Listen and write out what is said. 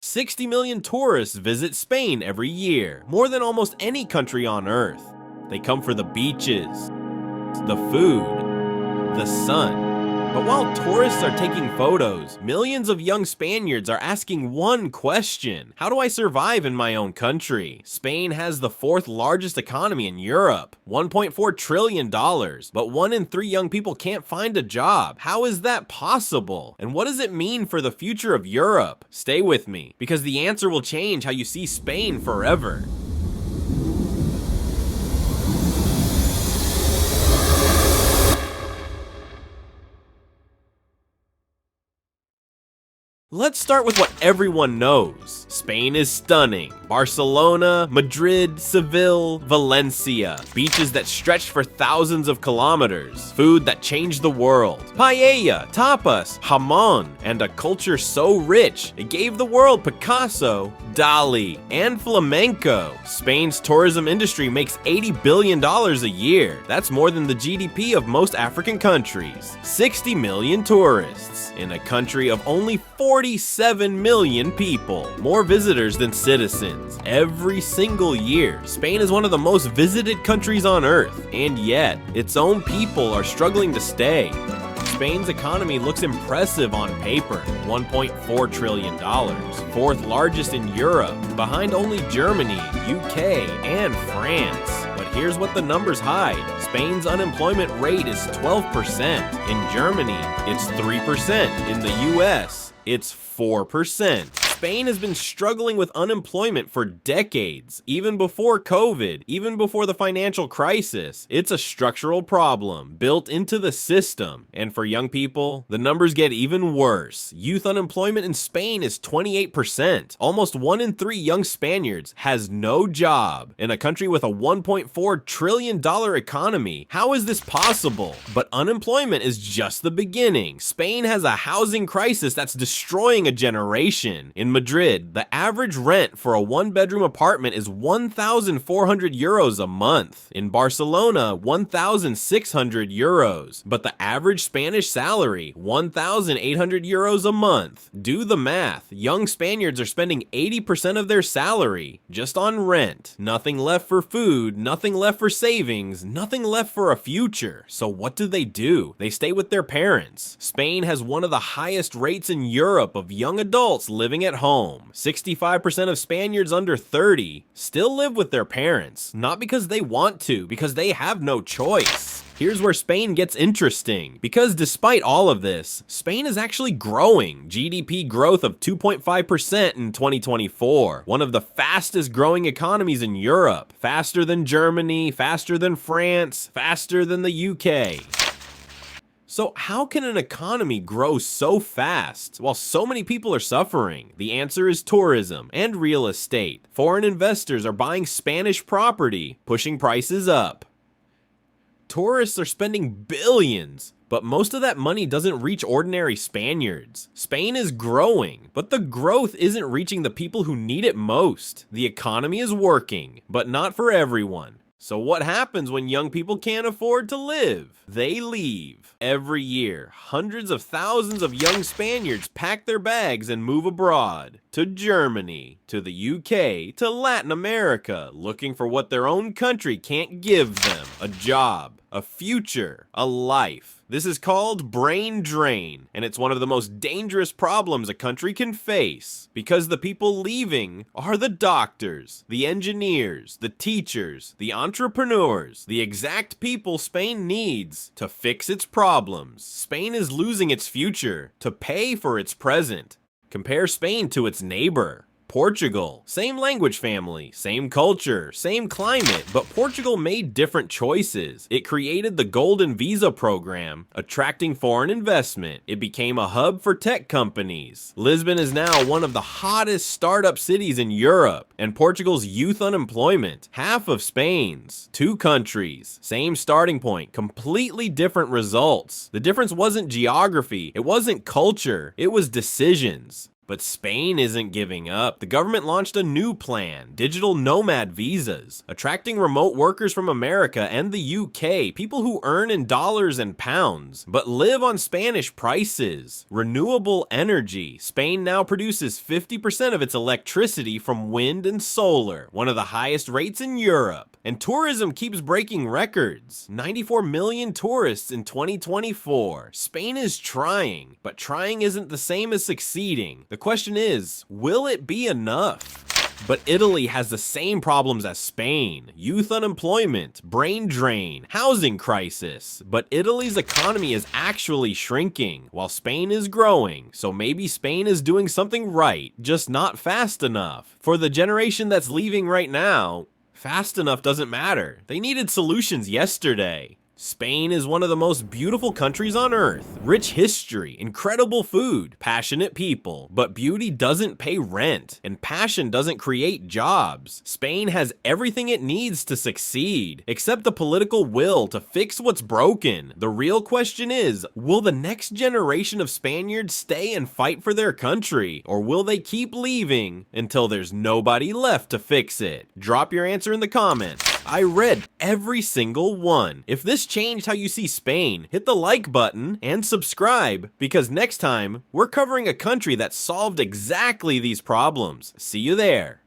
60 million tourists visit Spain every year, more than almost any country on Earth. They come for the beaches, the food, the sun. But while tourists are taking photos, millions of young Spaniards are asking one question: how do I survive in my own country? Spain has the fourth largest economy in Europe, $1.4 trillion, but 1 in 3 young people can't find a job. How is that possible? And what does it mean for the future of Europe? Stay with me, because the answer will change how you see Spain forever. Let's start with what everyone knows. Spain is stunning. Barcelona, Madrid, Seville, Valencia. Beaches that stretch for thousands of kilometers. Food that changed the world. Paella, tapas, jamon, and a culture so rich, it gave the world Picasso, Dali, and flamenco. Spain's tourism industry makes $80 billion a year. That's more than the GDP of most African countries. 60 million tourists in a country of only 47 million people. More visitors than citizens. Every single year, Spain is one of the most visited countries on Earth, and yet, its own people are struggling to stay. Spain's economy looks impressive on paper, $1.4 trillion, fourth largest in Europe, behind only Germany, UK, and France. But here's what the numbers hide. Spain's unemployment rate is 12%. In Germany, it's 3%. In the US, it's 4%. Spain has been struggling with unemployment for decades, even before COVID, even before the financial crisis. It's a structural problem built into the system. And for young people, the numbers get even worse. Youth unemployment in Spain is 28%. Almost 1 in 3 young Spaniards has no job. In a country with a $1.4 trillion economy, how is this possible? But unemployment is just the beginning. Spain has a housing crisis that's destroying a generation. In Madrid, the average rent for a 1-bedroom apartment is 1,400 euros a month. In Barcelona, 1,600 euros. But the average Spanish salary, 1,800 euros a month. Do the math. Young Spaniards are spending 80% of their salary just on rent. Nothing left for food, nothing left for savings, nothing left for a future. So what do? They stay with their parents. Spain has one of the highest rates in Europe of young adults living at home. 65% of Spaniards under 30 still live with their parents, not because they want to, because they have no choice. Here's where Spain gets interesting, because despite all of this, Spain is actually growing. GDP growth of 2.5% in 2024, one of the fastest growing economies in Europe, faster than Germany, faster than France, faster than the UK. So how can an economy grow so fast while so many people are suffering? The answer is tourism and real estate. Foreign investors are buying Spanish property, pushing prices up. Tourists are spending billions, but most of that money doesn't reach ordinary Spaniards. Spain is growing, but the growth isn't reaching the people who need it most. The economy is working, but not for everyone. So what happens when young people can't afford to live? They leave. Every year, hundreds of thousands of young Spaniards pack their bags and move abroad. To Germany, to the UK, to Latin America, looking for what their own country can't give them. A job, a future, a life. This is called brain drain, and it's one of the most dangerous problems a country can face, because the people leaving are the doctors, the engineers, the teachers, the entrepreneurs, the exact people Spain needs to fix its problems. Spain is losing its future to pay for its present. Compare Spain to its neighbor, Portugal. Same language family, same culture, same climate, but Portugal made different choices. It created the Golden Visa program, attracting foreign investment. It became a hub for tech companies. Lisbon is now one of the hottest startup cities in Europe, and Portugal's youth unemployment, half of Spain's. 2 countries, same starting point, completely different results. The difference wasn't geography, it wasn't culture, it was decisions. But Spain isn't giving up. The government launched a new plan, digital nomad visas, attracting remote workers from America and the UK, people who earn in dollars and pounds, but live on Spanish prices. Renewable energy. Spain now produces 50% of its electricity from wind and solar, one of the highest rates in Europe. And tourism keeps breaking records. 94 million tourists in 2024. Spain is trying, but trying isn't the same as succeeding. The question is, will it be enough? But Italy has the same problems as Spain. Youth unemployment, brain drain, housing crisis. But Italy's economy is actually shrinking, while Spain is growing. So maybe Spain is doing something right, just not fast enough. For the generation that's leaving right now, fast enough doesn't matter. They needed solutions yesterday. Spain is one of the most beautiful countries on earth. Rich history, incredible food, passionate people. But beauty doesn't pay rent, and passion doesn't create jobs. Spain has everything it needs to succeed, except the political will to fix what's broken. The real question is, will the next generation of Spaniards stay and fight for their country, or will they keep leaving until there's nobody left to fix it? Drop your answer in the comments. I read every single one. If this changed how you see Spain, hit the like button and subscribe, because next time we're covering a country that solved exactly these problems. See you there.